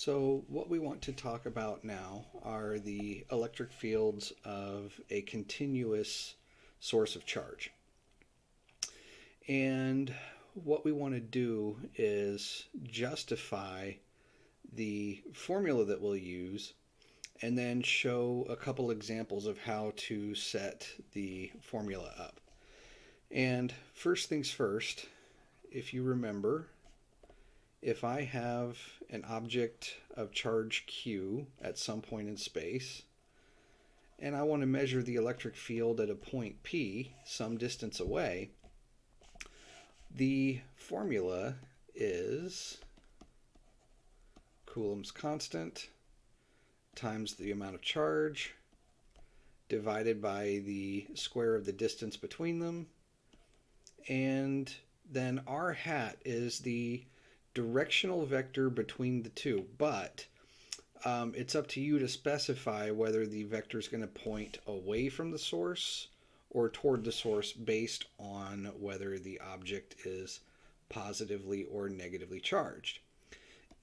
So what we want to talk about now are the electric fields of a continuous source of charge. And what we want to do is justify the formula that we'll use and then show a couple examples of how to set the formula up. And first things first, if you remember, if I have an object of charge Q at some point in space, and I want to measure the electric field at a point P, some distance away, the formula is Coulomb's constant times the amount of charge divided by the square of the distance between them, and then r hat is the directional vector between the two, but it's up to you to specify whether the vector is going to point away from the source or toward the source based on whether the object is positively or negatively charged.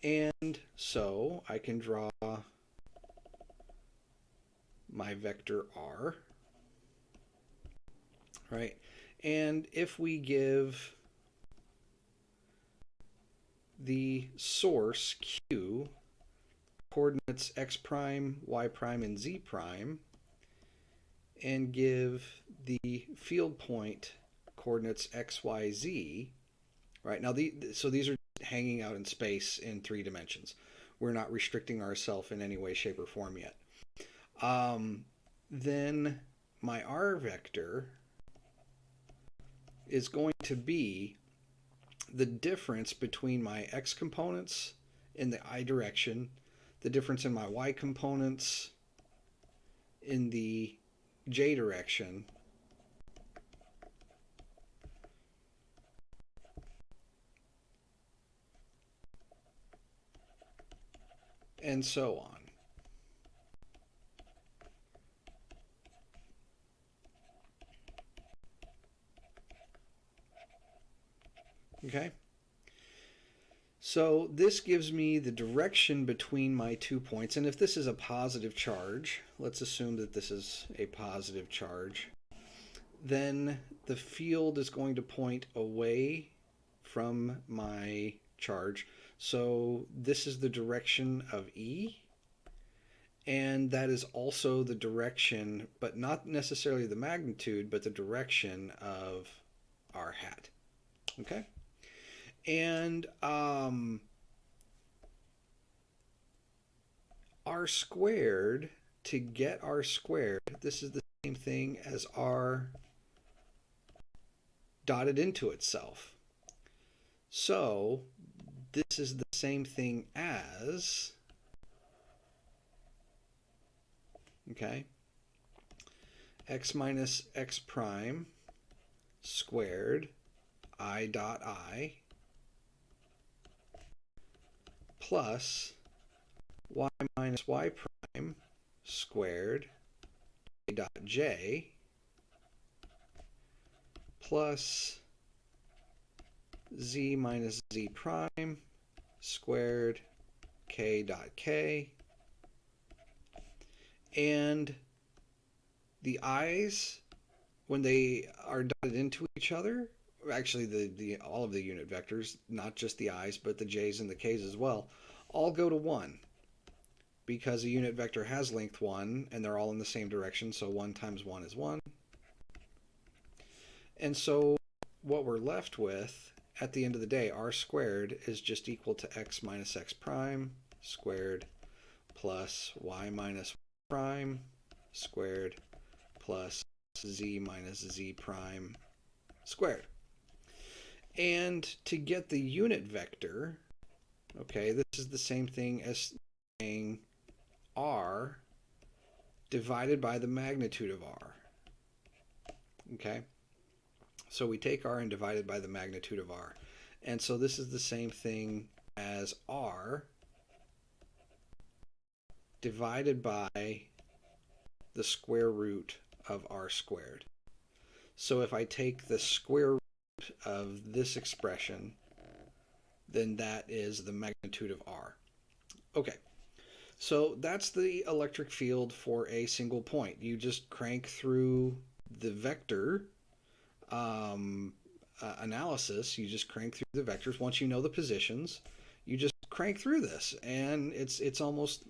And so I can draw my vector r, right? And if we give the source Q coordinates x prime, y prime, and z prime, and give the field point coordinates x, y, z, right? Now, so these are hanging out in space in 3 dimensions. We're not restricting ourselves in any way, shape, or form yet. Then my r vector is going to be the difference between my x components in the I direction, the difference in my y components in the j direction, and so on. Okay? So this gives me the direction between my 2 points, and if this is a positive charge, let's assume that this is a positive charge, then the field is going to point away from my charge. So this is the direction of E, and that is also the direction, but not necessarily the magnitude, but the direction of r hat. Okay? And r squared, to get r squared, this is the same thing as r dotted into itself. So this is the same thing as, okay, x minus x prime squared I dot I plus y minus y prime squared j dot j plus z minus z prime squared k dot k. And the i's, when they are dotted into each other, actually all of the unit vectors, not just the i's, but the j's and the k's as well, all go to 1 because a unit vector has length 1 and they're all in the same direction, so 1 times 1 is 1. And so what we're left with at the end of the day, r squared is just equal to x minus x prime squared plus y minus y prime squared plus z minus z prime squared. And to get the unit vector, okay, this is the same thing as saying r divided by the magnitude of r. Okay, so we take r and divide it by the magnitude of r. And so this is the same thing as r divided by the square root of r squared. So if I take the square root of this expression, then that is the magnitude of r. Okay, so that's the electric field for a single point. You just crank through the vector analysis. You just crank through the vectors. Once you know the positions, you just crank through this, and it's almost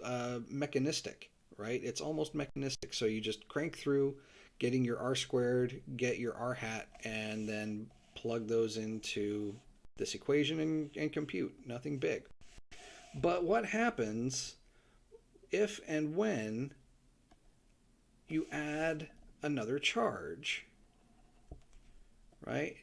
mechanistic, right? It's almost mechanistic. So you just crank through, getting your r squared, get your r hat, and then plug those into this equation and compute. Nothing big. But what happens if and when you add another charge, right?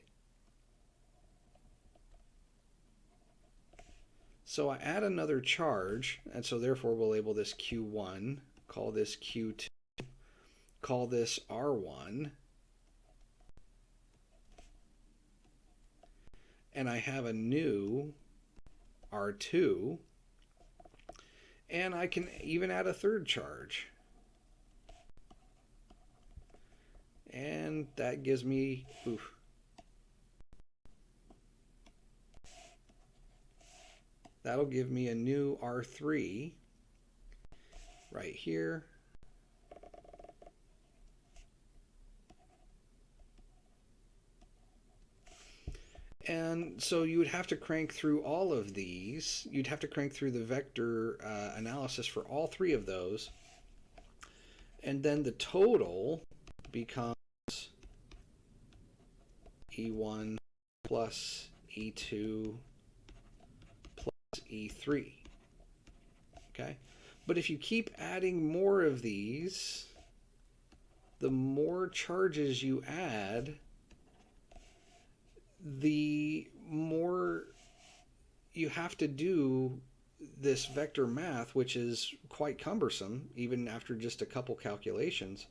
So I add another charge, and so therefore we'll label this Q1, call this Q2, call this R1, and I have a new R2, and I can even add a third charge. And that gives me, that'll give me a new R3 right here. And so you would have to crank through all of these. You'd have to crank through the vector analysis for all three of those. And then the total becomes E1 plus E2 plus E3. Okay? But if you keep adding more of these, the more charges you add, the more you have to do this vector math, which is quite cumbersome, even after just a couple calculations.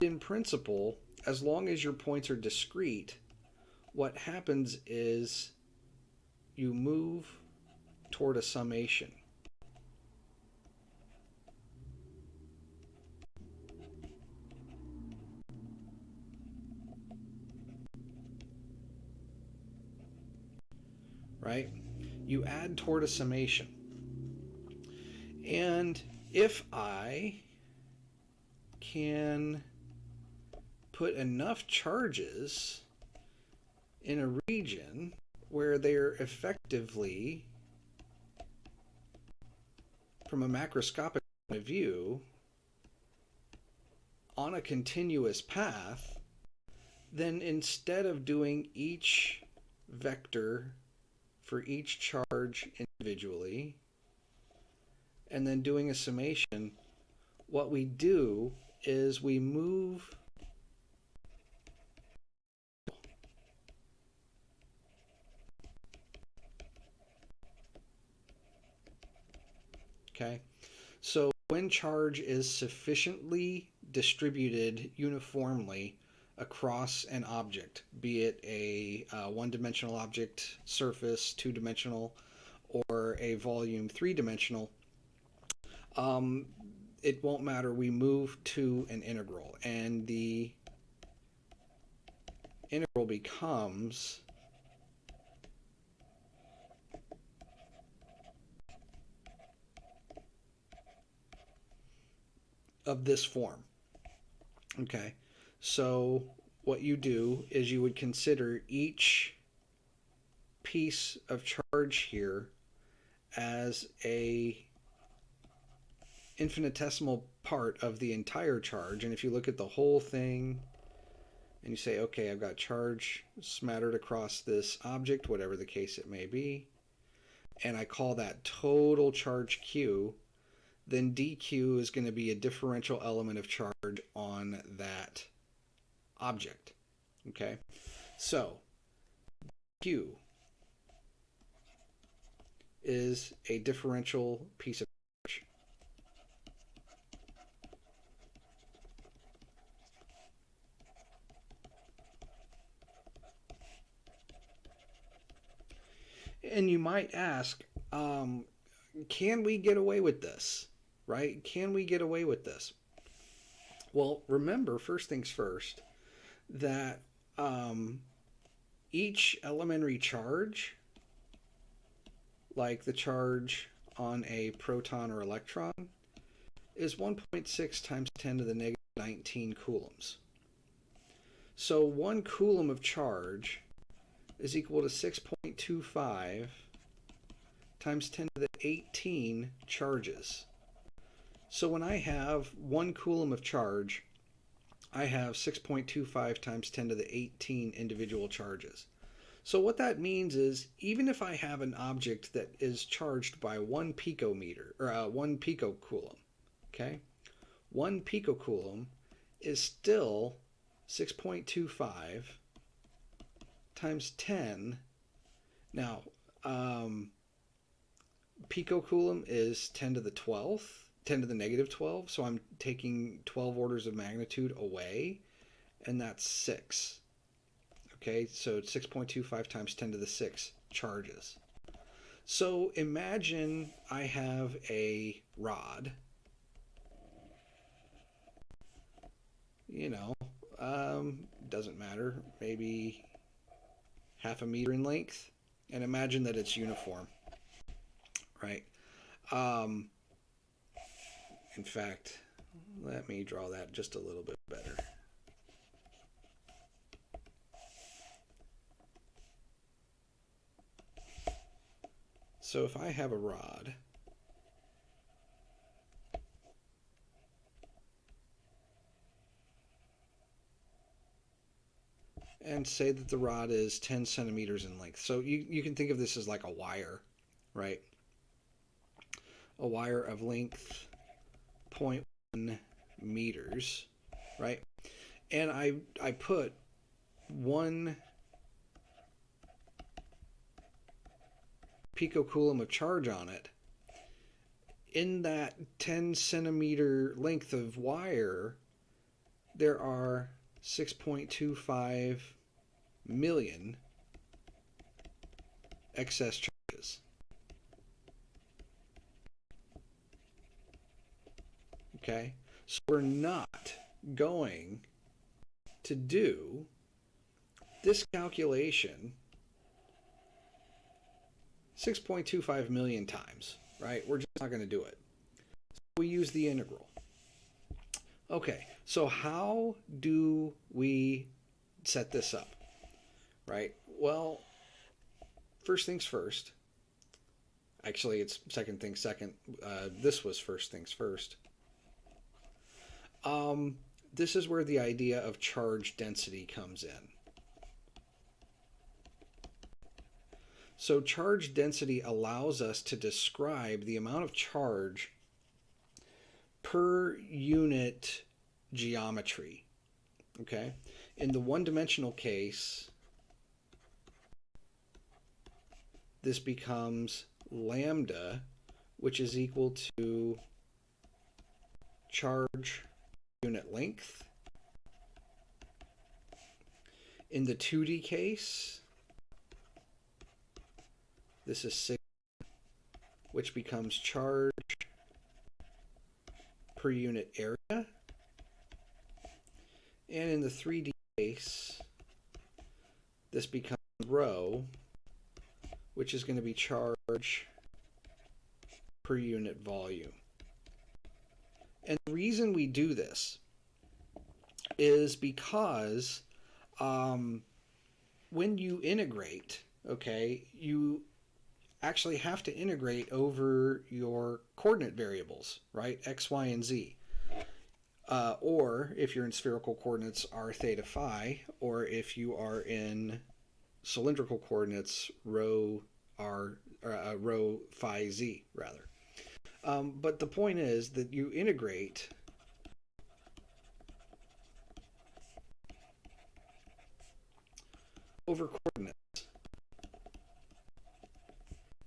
In principle, as long as your points are discrete, what happens is you move toward a summation. Right? You add toward a summation. And if I can put enough charges in a region where they're effectively, from a macroscopic point of view, on a continuous path, then instead of doing each vector for each charge individually and then doing a summation, what we do is we move okay? So when charge is sufficiently distributed uniformly across an object, be it a one-dimensional object, surface, two-dimensional, or a volume, three-dimensional, it won't matter. We move to an integral, and the integral becomes of this form. Okay, so what you do is you would consider each piece of charge here as a infinitesimal part of the entire charge. And if you look at the whole thing and you say, okay, I've got charge smattered across this object, whatever the case it may be, and I call that total charge Q, then dq is going to be a differential element of charge on that object. Okay, so Q is a differential piece of charge. And you might ask, can we get away with this? Right? Can we get away with this? Well, remember, first things first, that each elementary charge, like the charge on a proton or electron is 1.6 times 10 to the negative 19 coulombs. So 1 coulomb of charge is equal to 6.25 times 10 to the 18 charges. So when I have 1 coulomb of charge, I have 6.25 times 10 to the 18 individual charges. So what that means is, even if I have an object that is charged by 1 picometer, or 1 picocoulomb, okay? 1 picocoulomb is still 6.25 times 10. Now, picocoulomb is 10 to the 12th, 10 to the negative 12, so I'm taking 12 orders of magnitude away, and that's 6. Okay, so 6.25 times 10 to the 6 charges. So imagine I have a rod, doesn't matter, maybe half a meter in length, and imagine that it's uniform, right? In fact, let me draw that just a little bit better. So if I have a rod, and say that the rod is 10 centimeters in length. So you can think of this as like a wire, right? A wire of length 0.1 meters, right? And I put 1 picocoulomb of charge on it. In that 10 centimeter length of wire, there are 6.25 million excess charges. Okay, so we're not going to do this calculation 6.25 million times, right? We're just not going to do it. So we use the integral. Okay, so how do we set this up, right? Well, first things first. Actually, it's second things second. This was first things first. This is where the idea of charge density comes in. So charge density allows us to describe the amount of charge per unit geometry. Okay? In the one-dimensional case, this becomes lambda, which is equal to charge unit length. In the 2D case, this is sigma, which becomes charge per unit area. And in the 3D case, this becomes rho, which is going to be charge per unit volume. And the reason we do this is because when you integrate, okay, you actually have to integrate over your coordinate variables, right? X, Y, and Z. Or if you're in spherical coordinates, r, theta, phi, or if you are in cylindrical coordinates, rho, phi, z, rather. But the point is that you integrate over coordinates,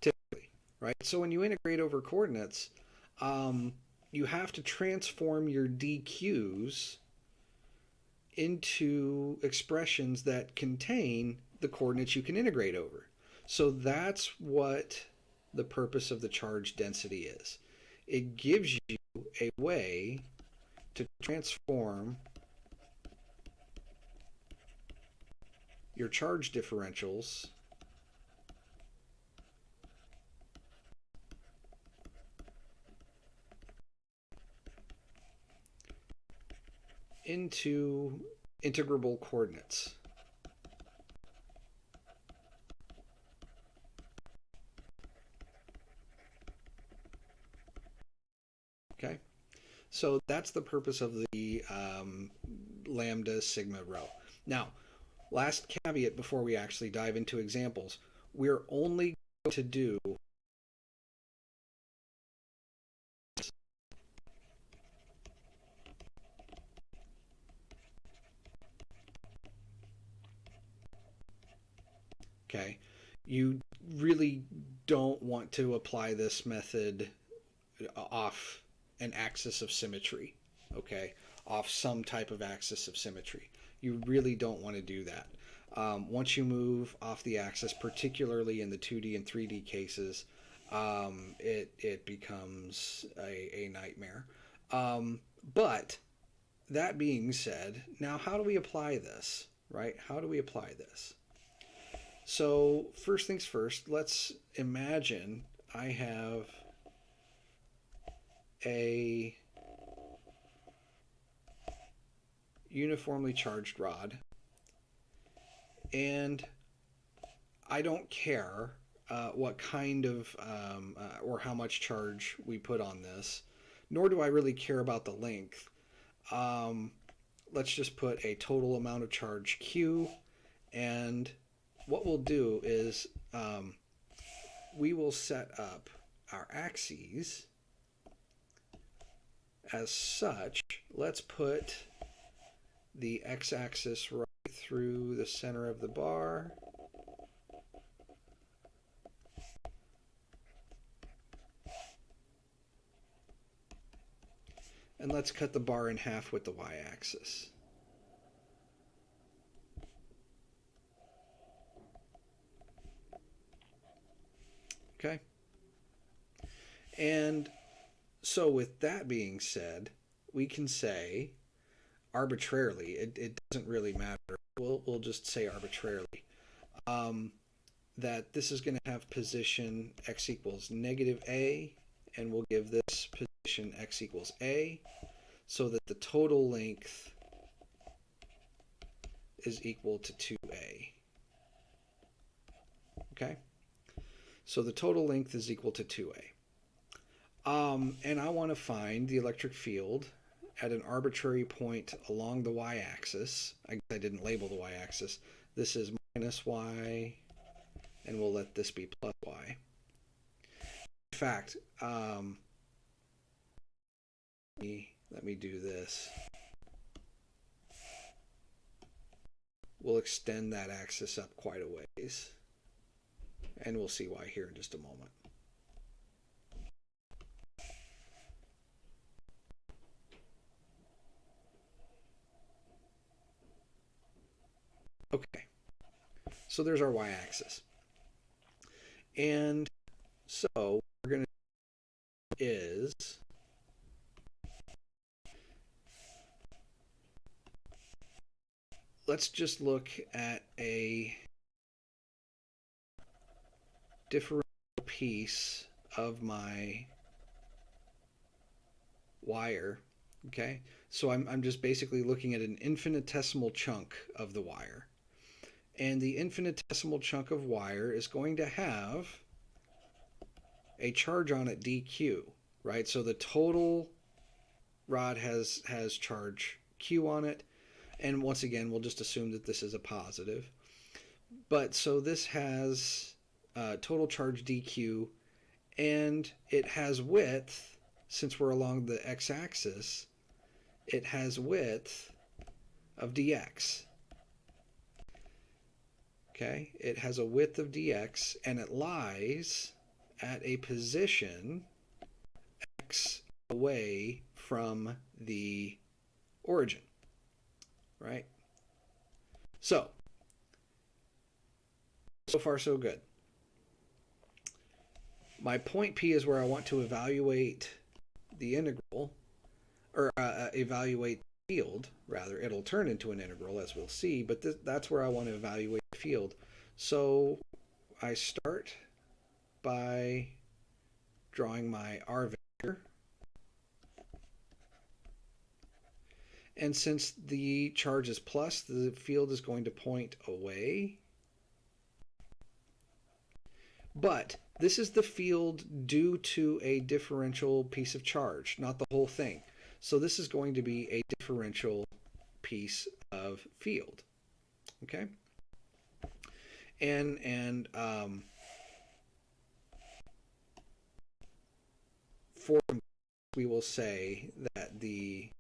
typically, right? So when you integrate over coordinates, you have to transform your dq's into expressions that contain the coordinates you can integrate over. So that's what the purpose of the charge density is. It gives you a way to transform your charge differentials into integrable coordinates. Okay, so that's the purpose of the lambda sigma rho. Now, last caveat before we actually dive into examples, we're only going to do okay. You really don't want to apply this method off an axis of symmetry, okay, off some type of axis of symmetry. You really don't want to do that. Once you move off the axis, particularly in the 2D and 3D cases, it becomes a nightmare. But that being said, now how do we apply this, right? How do we apply this? So first things first, let's imagine I have a uniformly charged rod, and I don't care what kind of or how much charge we put on this, nor do I really care about the length. Let's just put a total amount of charge Q, and what we'll do is we will set up our axes as such. Let's put the x-axis right through the center of the bar. And let's cut the bar in half with the y-axis. Okay. And so with that being said, we can say arbitrarily, it doesn't really matter, we'll just say arbitrarily, that this is going to have position x equals negative a, and we'll give this position x equals a, so that the total length is equal to 2a. Okay? So the total length is equal to 2a. And I want to find the electric field at an arbitrary point along the y-axis. I guess I didn't label the y-axis. This is minus y, and we'll let this be plus y. In fact, let me do this. We'll extend that axis up quite a ways, and we'll see why here in just a moment. Okay, so there's our y-axis. And so what we're going to do is let's just look at a differential piece of my wire. Okay, so I'm just basically looking at an infinitesimal chunk of the wire. And the infinitesimal chunk of wire is going to have a charge on it dq, right? So the total rod has charge q on it, and once again we'll just assume that this is a positive. But so this has total charge dq, and it has width, since we're along the x-axis, it has width of dx. Okay, it has a width of dx, and it lies at a position x away from the origin, right? So far so good. My point P is where I want to evaluate the integral, or evaluate the field, rather. It'll turn into an integral, as we'll see, but that's where I want to evaluate the field. So I start by drawing my r vector, And since the charge is plus, the field is going to point away. But this is the field due to a differential piece of charge, not the whole thing. So this is going to be a differential piece of field. Okay? And for we will say that the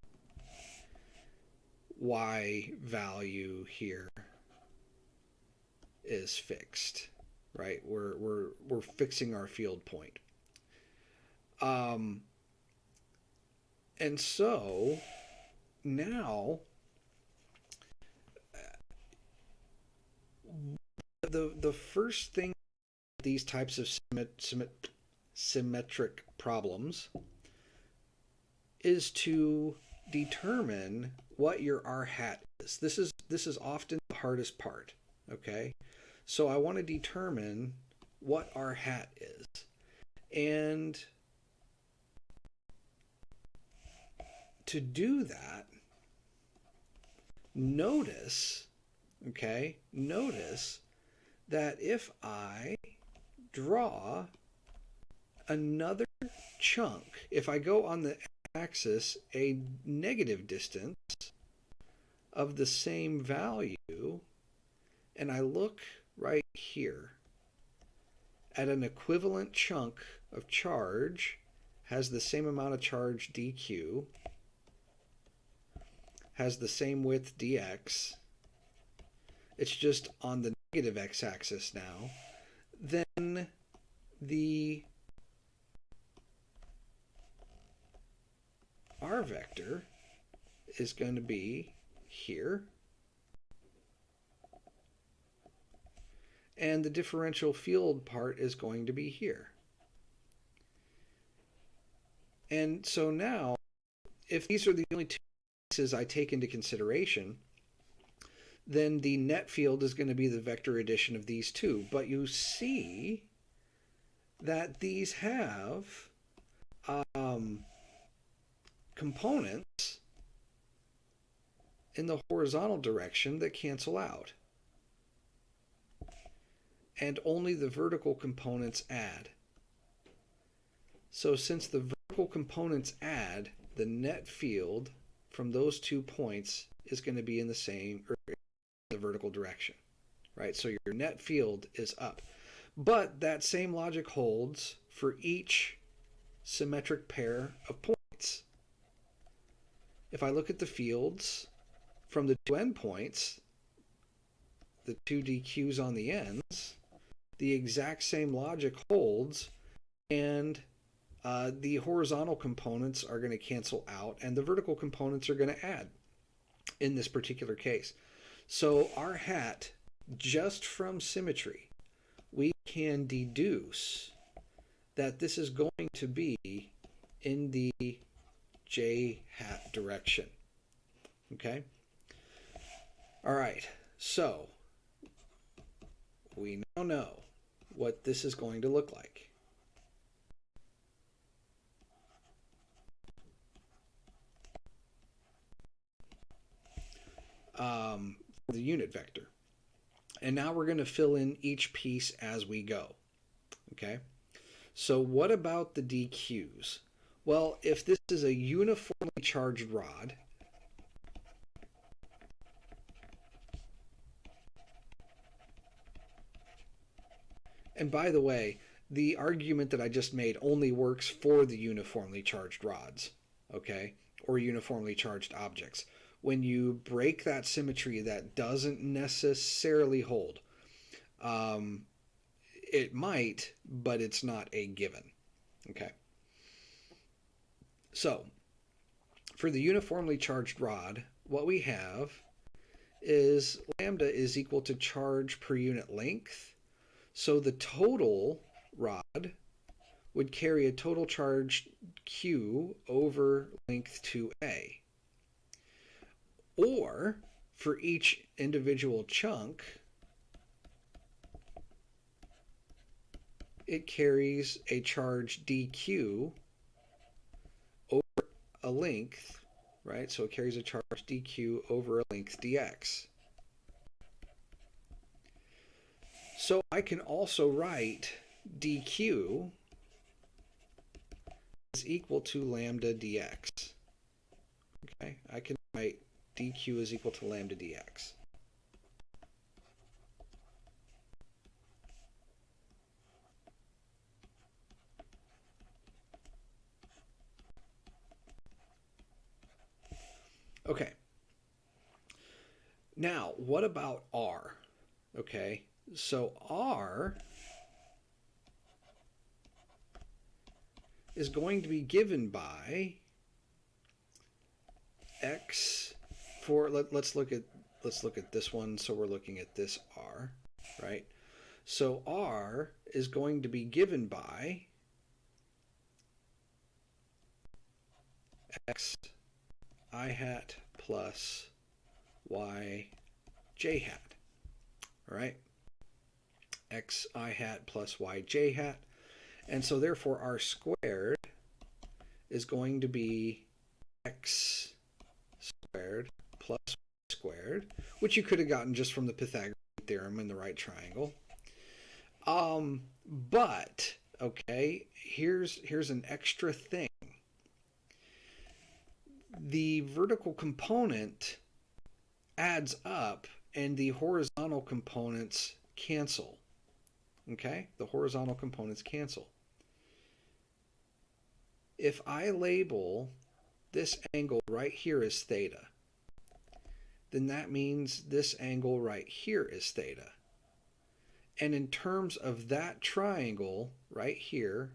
y value here is fixed, right? We're fixing our field point. And so now the first thing these types of symmetric problems is to determine what your r hat is. This is often the hardest part, okay? So I want to determine what r hat is. And to do that, notice that if I draw another chunk, if I go on the axis a negative distance of the same value, and I look right here at an equivalent chunk of charge, has the same amount of charge dq, has the same width dx, it's just on the negative x-axis now, then the r vector is going to be here, and the differential field part is going to be here. And so now, if these are the only two pieces I take into consideration, then the net field is going to be the vector addition of these two. But you see that these have components in the horizontal direction that cancel out. And only the vertical components add. So since the vertical components add, the net field from those 2 points is going to be in the same, or in the vertical direction, right? So your net field is up. But that same logic holds for each symmetric pair of points. If I look at the fields from the two endpoints, the two dq's on the ends, the exact same logic holds, and the horizontal components are going to cancel out and the vertical components are going to add in this particular case. So r hat, just from symmetry, we can deduce that this is going to be in the j hat direction. Okay? All right, so we now know what this is going to look like. The unit vector. And now we're going to fill in each piece as we go. Okay? So what about the dq's? Well, if this is a uniformly charged rod, and by the way, the argument that I just made only works for the uniformly charged rods, okay, or uniformly charged objects. When you break that symmetry, that doesn't necessarily hold. It might, but it's not a given. Okay. So, for the uniformly charged rod, what we have is lambda is equal to charge per unit length. So the total rod would carry a total charge Q over length 2a. Or, for each individual chunk, it carries a charge dq over a length right? So it carries a charge dq over a length dx. So I can also write dq is equal to lambda dx. Okay, I can write dq is equal to lambda dx. Okay. Now, what about r? Okay, so r is going to be given by x for let's look at this one. So we're looking at this r, right? So r is going to be given by x I hat plus y j hat. All right, x I hat plus y j hat. And so therefore r squared is going to be x squared plus y squared, which you could have gotten just from the Pythagorean theorem in the right triangle. But okay, here's an extra thing. The vertical component adds up and the horizontal components cancel. Okay, the horizontal components cancel. If I label this angle right here as theta, then that means this angle right here is theta. And in terms of that triangle right here,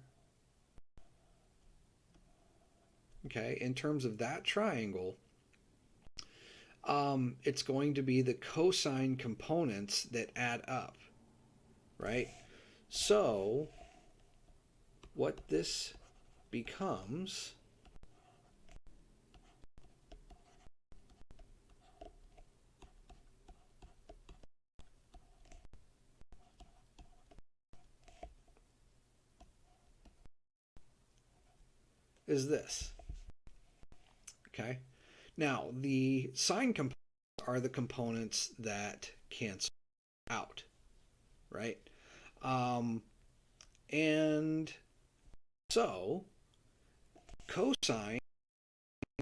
okay, in terms of that triangle, it's going to be the cosine components that add up, right? So what this becomes is this. Okay. Now, the sine components are the components that cancel out, right? And so cosine,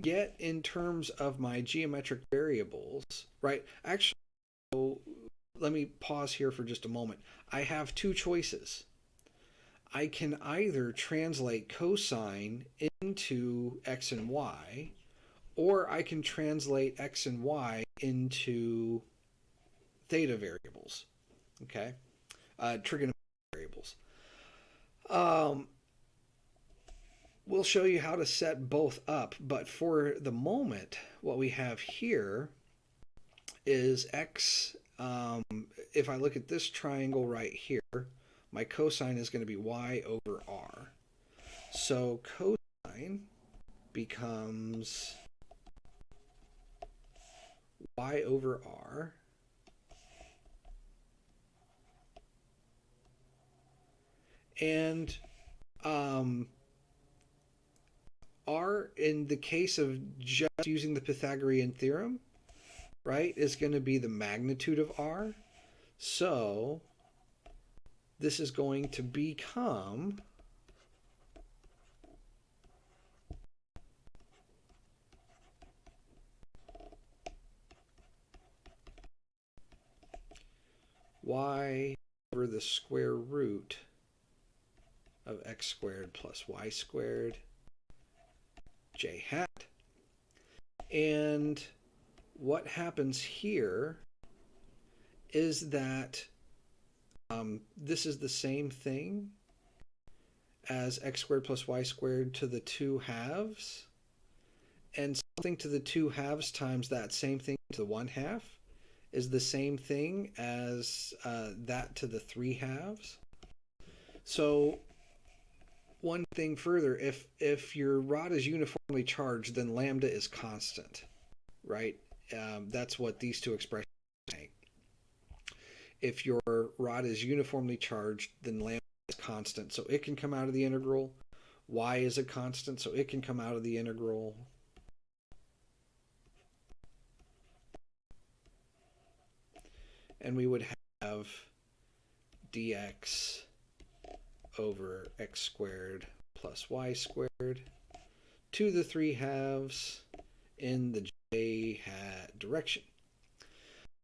get in terms of my geometric variables, right? Actually, so let me pause here for just a moment. I have two choices. I can either translate cosine into x and y, or I can translate x and y into theta variables, okay? Trigonometric variables. We'll show you how to set both up, but for the moment, what we have here is x. If I look at this triangle right here, my cosine is going to be y over r. So cosine becomes y over r. And r, in the case of just using the Pythagorean theorem, right, is going to be the magnitude of r. So this is going to become y over the square root of x squared plus y squared j hat. And what happens here is that this is the same thing as x squared plus y squared to the 2 halves, and something to the 2 halves times that same thing to the 1 half is the same thing as that to the 3 halves. So one thing further, if your rod is uniformly charged, then lambda is constant, right? That's what these two expressions make. If your rod is uniformly charged, then lambda is constant, so it can come out of the integral. Y is a constant, so it can come out of the integral. and we would have dx over x squared plus y squared to the 3/2 in the j hat direction.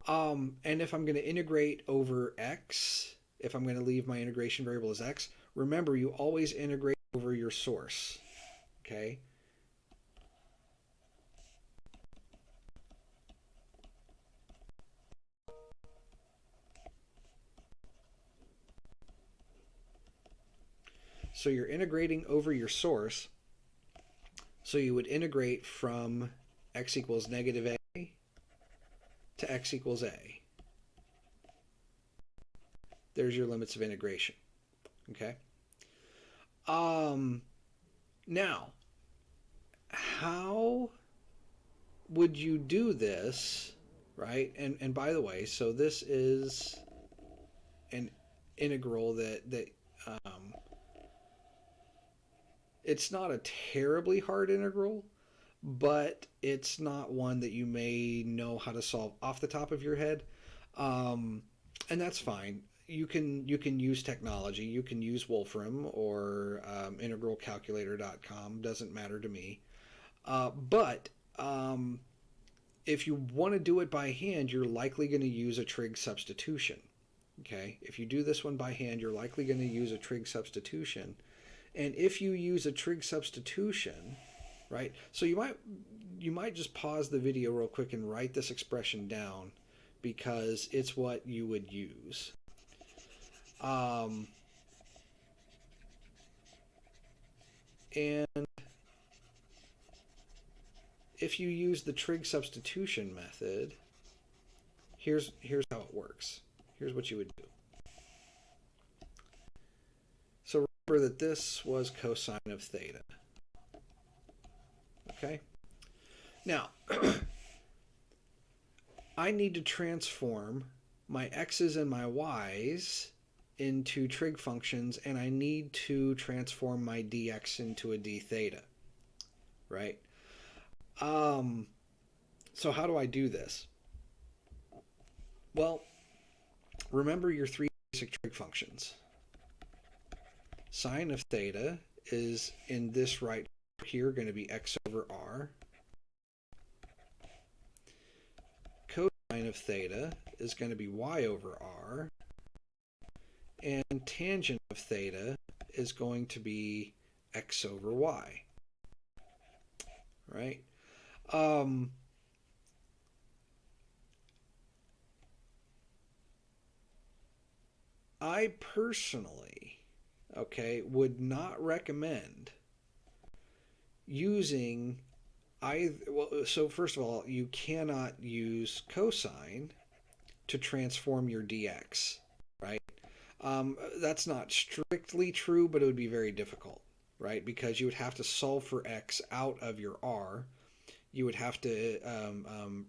And if I'm going to integrate over x, if I'm going to leave my integration variable as x, remember you always integrate over your source, okay? So you're integrating over your source, so you would integrate from x equals negative a to x equals a. There's your limits of integration, okay? Now, how would you do this, right? And by the way, so this is an integral that it's not a terribly hard integral, but it's not one that you may know how to solve off the top of your head, and that's fine. You can use technology. You can use Wolfram or integralcalculator.com. Doesn't matter to me. But if you want to do it by hand, you're likely going to use a trig substitution. Okay, if you do this one by hand, you're likely going to use a trig substitution. And if you use a trig substitution, right? So you might just pause the video real quick and write this expression down, because it's what you would use. And if you use the trig substitution method, here's how it works. Here's what you would do. So remember that this was cosine of theta. Okay? Now, I need to transform my x's and my y's into trig functions, and I need to transform my dx into a d theta, right? So how do I do this? Well, remember your three basic trig functions. Sine of theta is, in this right here, going to be x over r. Cosine of theta is going to be y over r. And tangent of theta is going to be x over y. Right? I personally, okay, would not recommend using either. Well, so first of all, you cannot use cosine to transform your dx, right? That's not strictly true, but it would be very difficult, right? Because you would have to solve for x out of your r. You would have to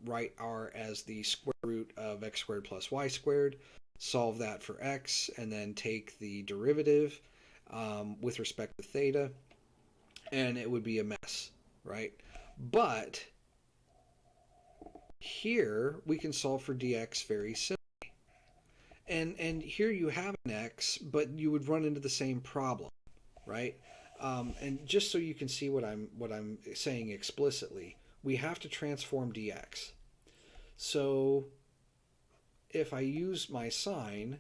write r as the square root of x squared plus y squared, solve that for x, and then take the derivative with respect to theta, and it would be a mess, right? But here we can solve for dx very simply. And here you have an x, but you would run into the same problem, right? And just so you can see what I'm saying explicitly, we have to transform dx. So if I use my sine,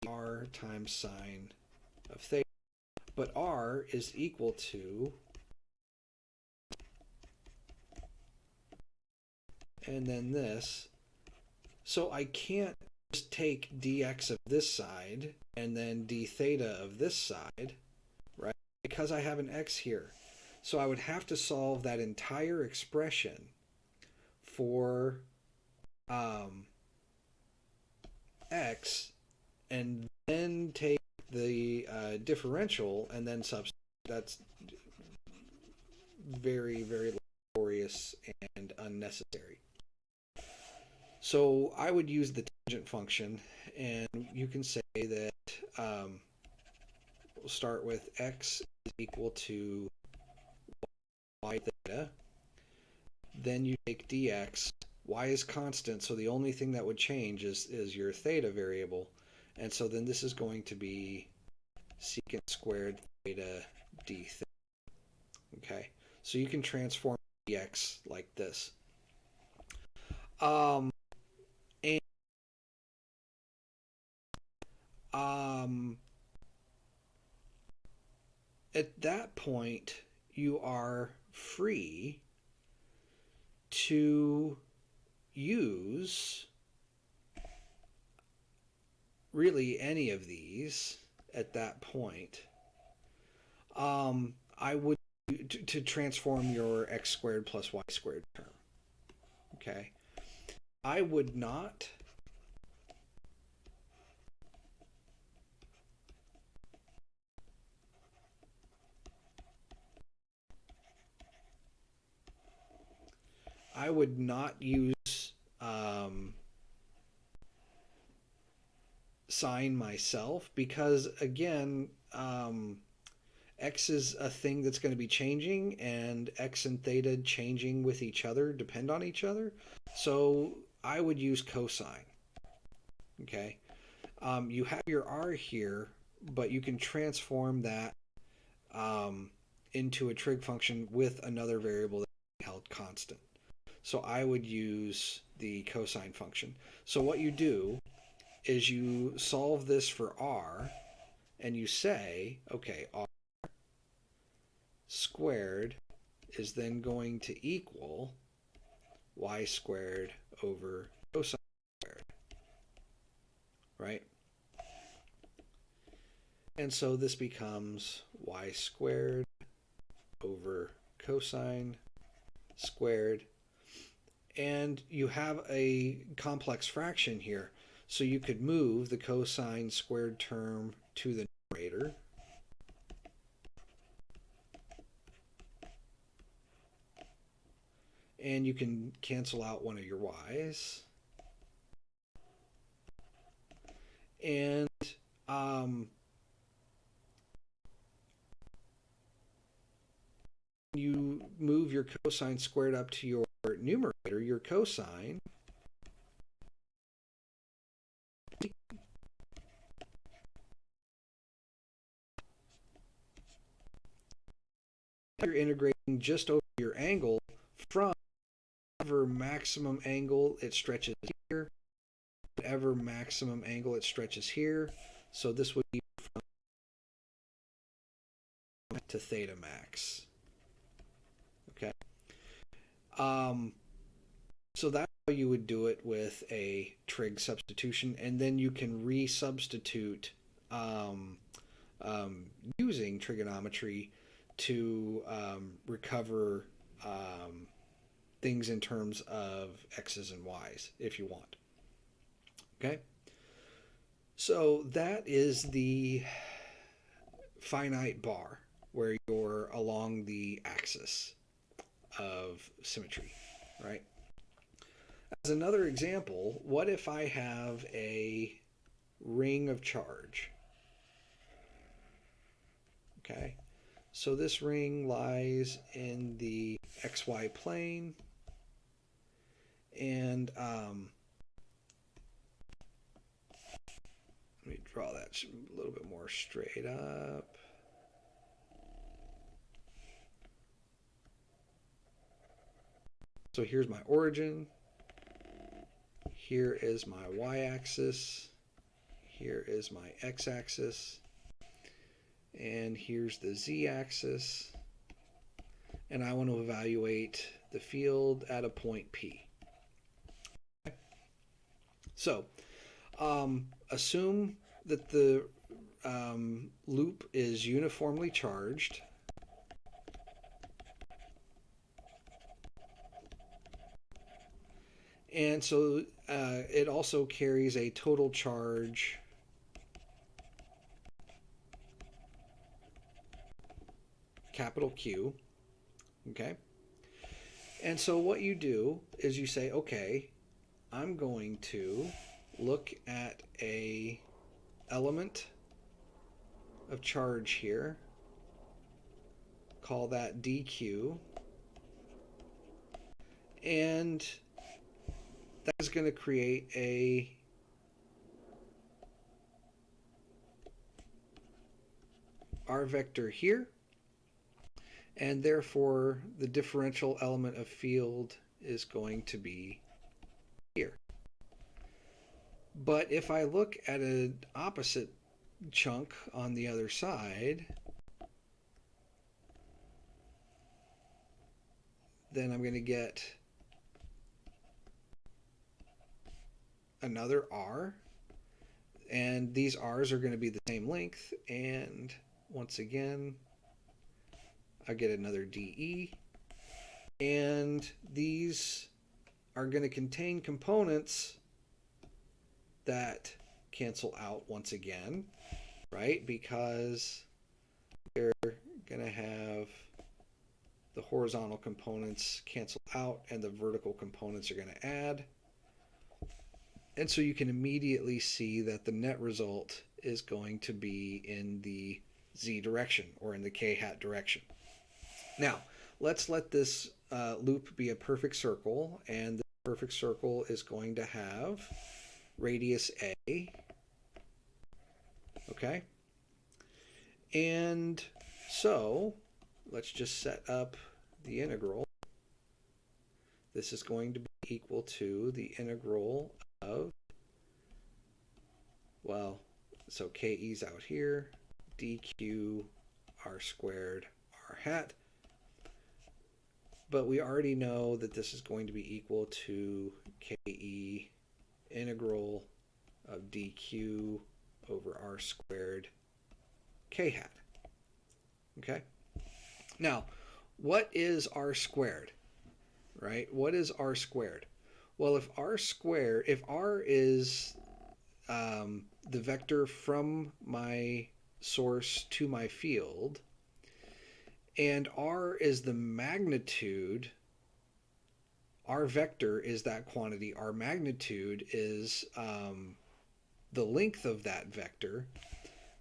r times sine of theta, but r is equal to, and then this, so I can't just take dx of this side and then d theta of this side, right? Because I have an x here. So I would have to solve that entire expression for x, and then take the differential and then substitute. That's very, very laborious and unnecessary. So I would use the tangent function, and you can say that we'll start with x is equal to y theta. Then you take dx, y is constant, so the only thing that would change is your theta variable. And so then this is going to be secant squared theta d theta. Okay, so you can transform dx like this. And at that point, you are free to use really any of these at that point. I would to transform your x squared plus y squared term. Okay, I would not use sine myself, because again, x is a thing that's going to be changing, and x and theta changing with each other depend on each other. So I would use cosine. Okay, you have your r here, but you can transform that into a trig function with another variable that's held constant. So I would use the cosine function. So what you do is you solve this for r, and you say, okay, r squared is then going to equal y squared over cosine squared, right? And so this becomes y squared over cosine squared. And you have a complex fraction here, so you could move the cosine squared term to the numerator. And you can cancel out one of your y's. And you move your cosine squared up to your numerator, your cosine you're integrating just over your angle from whatever maximum angle it stretches here, whatever maximum angle it stretches here. So this would be from to theta max. Okay. So that's how you would do it with a trig substitution, and then you can resubstitute using trigonometry to recover things in terms of x's and y's if you want. Okay, so that is the finite bar where you're along the axis of symmetry, right? As another example, what if I have a ring of charge? Okay, so this ring lies in the xy plane, and let me draw that a little bit more straight up. So here's my origin. Here is my y-axis. Here is my x-axis. And here's the z-axis. And I want to evaluate the field at a point P. Okay. So assume that the loop is uniformly charged. And so it also carries a total charge capital Q. Okay. And so what you do is you say, okay, I'm going to look at a element of charge here, call that dq, and that is going to create a R vector here, and therefore the differential element of field is going to be here. But if I look at an opposite chunk on the other side, then I'm going to get another R, and these R's are going to be the same length, and once again I get another DE, and these are going to contain components that cancel out once again, right? Because they're going to have the horizontal components cancel out and the vertical components are going to add. And so you can immediately see that the net result is going to be in the z direction, or in the k hat direction. Now, let's let this loop be a perfect circle, and the perfect circle is going to have radius a, okay? And so let's just set up the integral. This is going to be equal to the integral of, well, so KE's out here, dq r squared r hat. But we already know that this is going to be equal to KE integral of dq over r squared k hat. Okay? Now, what is r squared? Right? What is r squared? Well, if r is the vector from my source to my field, and r is the magnitude, r vector is that quantity, r magnitude is the length of that vector,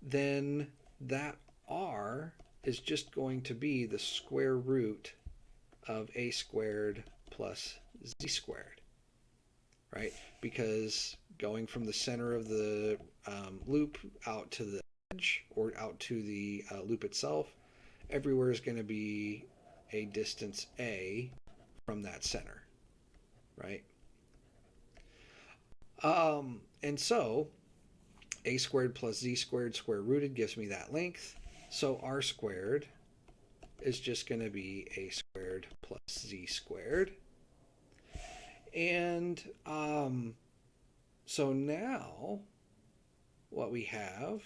then that r is just going to be the square root of a squared plus z squared, right? Because going from the center of the loop out to the edge, or out to the loop itself, everywhere is going to be a distance a from that center, right? And so a squared plus z squared square rooted gives me that length. So r squared is just going to be a squared plus z squared. And so now what we have,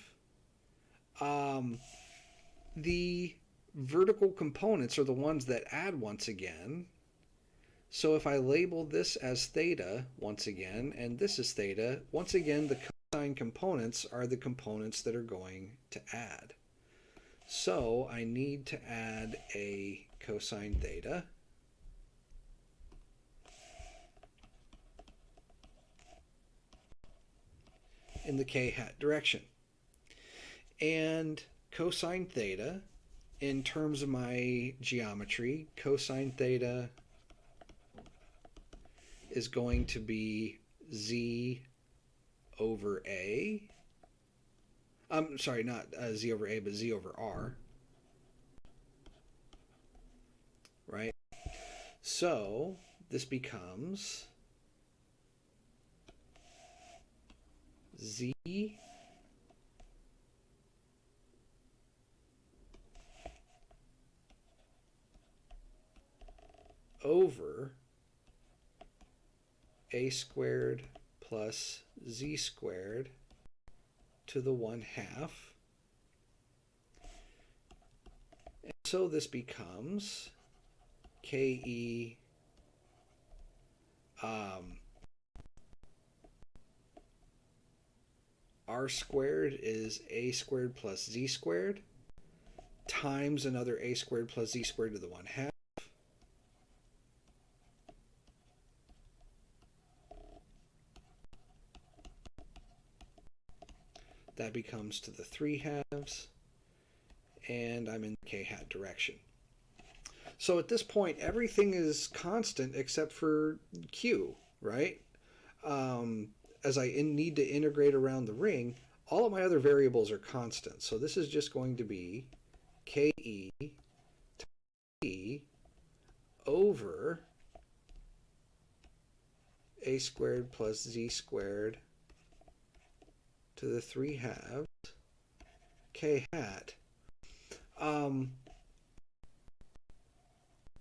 the vertical components are the ones that add once again. So if I label this as theta once again, and this is theta, once again the cosine components are the components that are going to add. So I need to add a cosine theta. In the k hat direction. And cosine theta, in terms of my geometry, cosine theta is going to be z over a. I'm sorry, not z over a, but z over r. Right? So this becomes z over a squared plus z squared to the 1/2. And so this becomes KE r squared is a squared plus z squared times another a squared plus z squared to the 1/2. That becomes to the 3/2, and I'm in the k hat direction. So at this point, everything is constant except for q, right? as I need to integrate around the ring, all of my other variables are constant. So this is just going to be ke t over a squared plus z squared to the 3 halves k hat,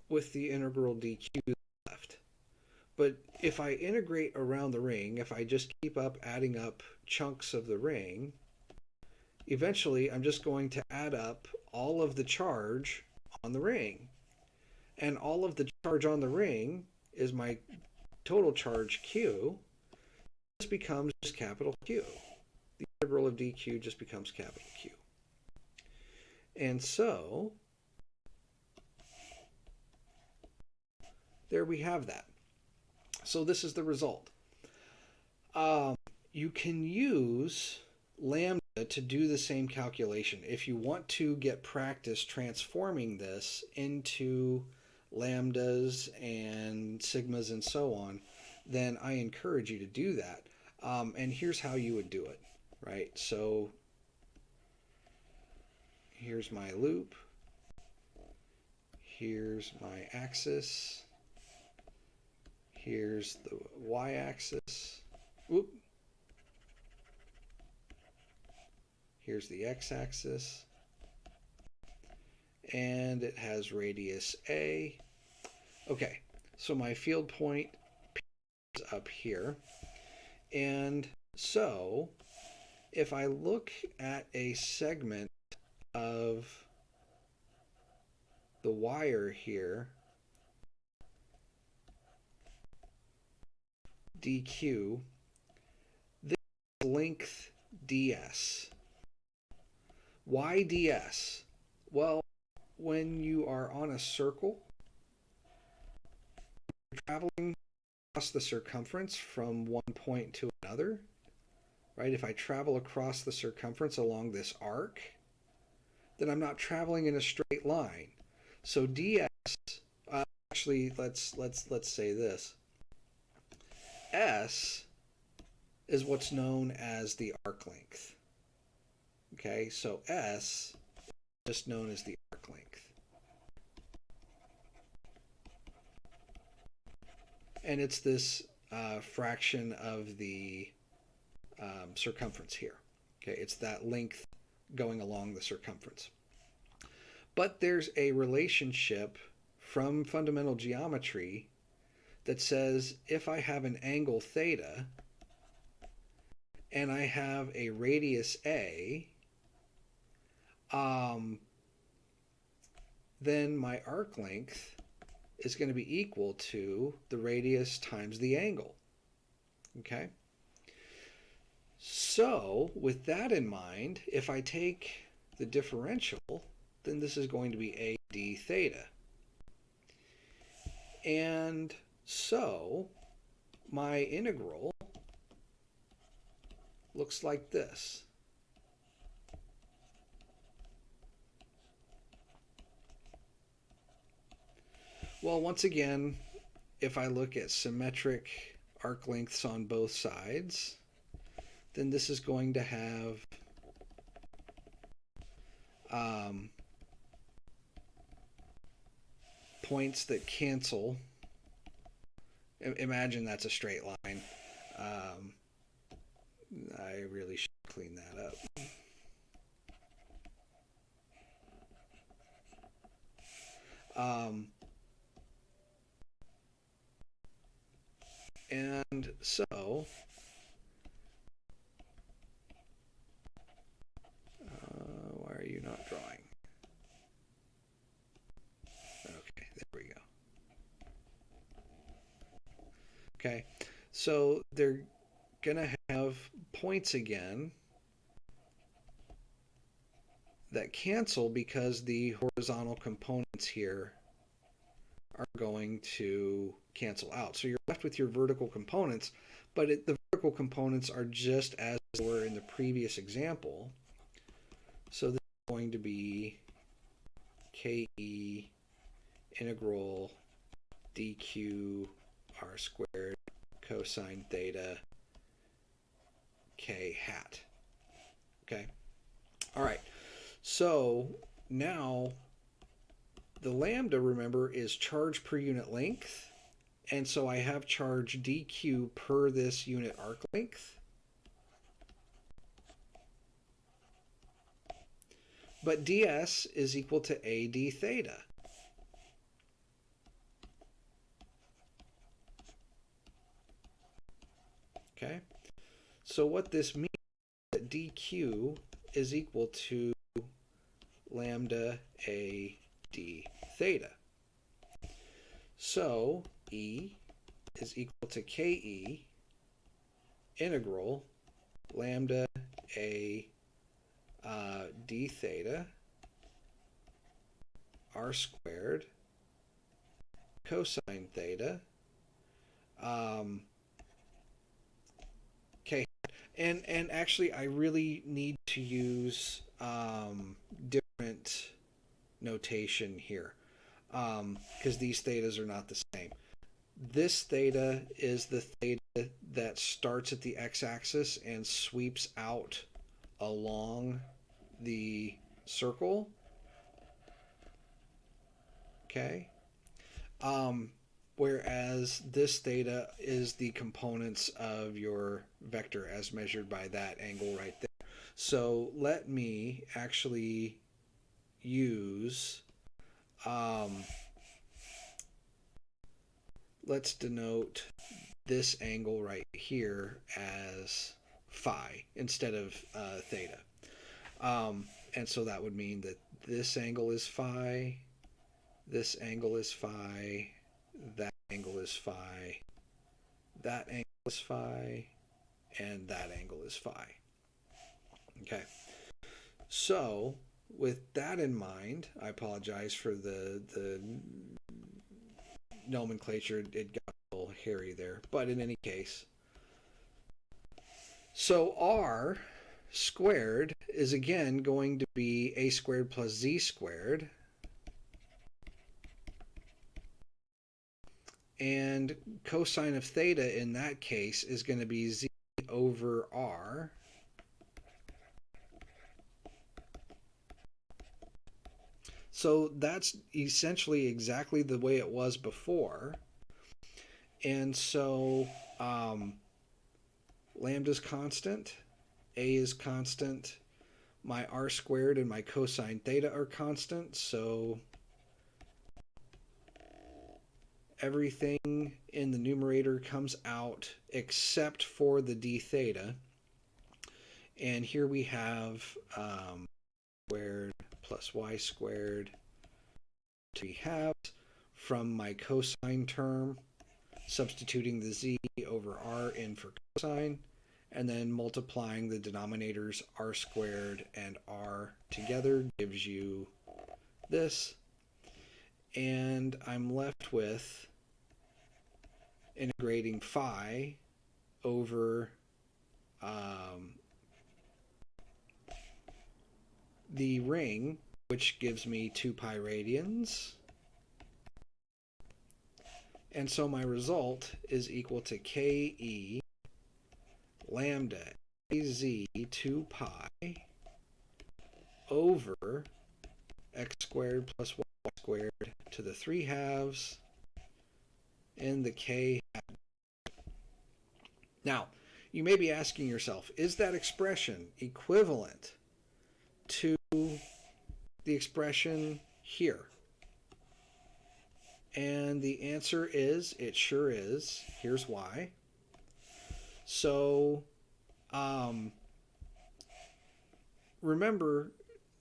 with the integral dq left. But if I integrate around the ring, if I just keep up adding up chunks of the ring, eventually I'm just going to add up all of the charge on the ring. And all of the charge on the ring is my total charge Q. This becomes just capital Q. The integral of dq just becomes capital Q. And so there we have that. So this is the result. You can use lambda to do the same calculation. If you want to get practice transforming this into lambdas and sigmas and so on, then I encourage you to do that. And here's how you would do it, right? So here's my loop. Here's my axis. Here's the y-axis. Whoop. Here's the x-axis. And it has radius A. Okay, so my field point is up here. And so if I look at a segment of the wire here, dq, this length ds. Why ds? Well, when you are on a circle, you're traveling across the circumference from one point to another, right? If I travel across the circumference along this arc, then I'm not traveling in a straight line. So ds, actually, let's say this. S is what's known as the arc length. Okay, so S is just known as the arc length. And it's this fraction of the circumference here. Okay, it's that length going along the circumference. But there's a relationship from fundamental geometry that says if I have an angle theta and I have a radius A, then my arc length is going to be equal to the radius times the angle. Okay? So, with that in mind, if I take the differential, then this is going to be A d theta. And so, my integral looks like this. Well, once again, if I look at symmetric arc lengths on both sides, then this is going to have points that cancel. Imagine that's a straight line. I really should clean that up. And so, why are you not drawing? Okay, there we go. Okay, so they're going to have points again that cancel because the horizontal components here are going to cancel out. So you're left with your vertical components, but the vertical components are just as they were in the previous example. So this is going to be ke integral dq r squared cosine theta k hat. Okay. All right. So now the lambda, remember, is charge per unit length. And so I have charge dq per this unit arc length. But ds is equal to a d theta. Okay, so what this means is that dq is equal to lambda a d theta. So E is equal to ke integral lambda a d theta r squared cosine theta k. And actually, I really need to use different notation here because these thetas are not the same. This theta is the theta that starts at the x-axis and sweeps out along the circle. Okay. Whereas this theta is the components of your vector as measured by that angle right there. So let me actually use, let's denote this angle right here as phi instead of theta. And so that would mean that this angle is phi, this angle is phi, that angle is phi, that angle is phi, and that angle is phi. Okay. So with that in mind, I apologize for the nomenclature. It got a little hairy there. But in any case, so r squared is again going to be a squared plus z squared. And cosine of theta in that case is going to be z over r. So that's essentially exactly the way it was before. And so lambda is constant, a is constant, my r squared and my cosine theta are constant, so everything in the numerator comes out except for the d theta. And here we have squared plus y squared 3/2 from my cosine term, substituting the z over r in for cosine, and then multiplying the denominators r squared and r together gives you this. And I'm left with integrating phi over the ring, which gives me 2 pi radians. And so my result is equal to ke lambda az 2 pi over x squared plus y squared to the 3/2 and the k hat. Now, you may be asking yourself, is that expression equivalent to the expression here? And the answer is, it sure is. Here's why. So, remember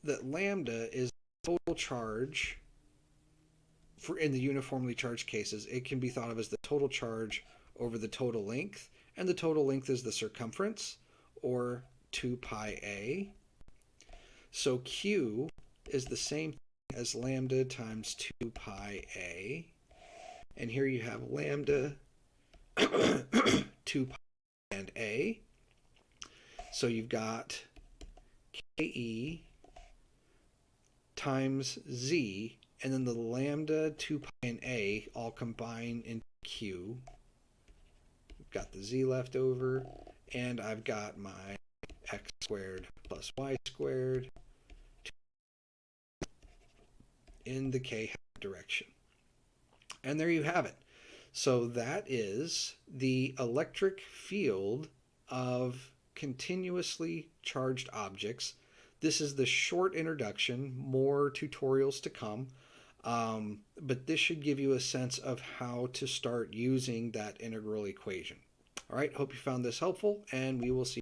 that lambda is total charge. For in the uniformly charged cases, it can be thought of as the total charge over the total length, and the total length is the circumference, or 2 pi a. So q is the same thing as lambda times 2 pi a. And here you have lambda 2 pi and a. So you've got ke times z, and then the lambda, 2 pi, and a all combine into q. got the z left over, and I've got my x squared plus y squared in the k hat direction. And there you have it. So that is the electric field of continuously charged objects. This is the short introduction, more tutorials to come, but this should give you a sense of how to start using that integral equation. All right, hope you found this helpful, and we will see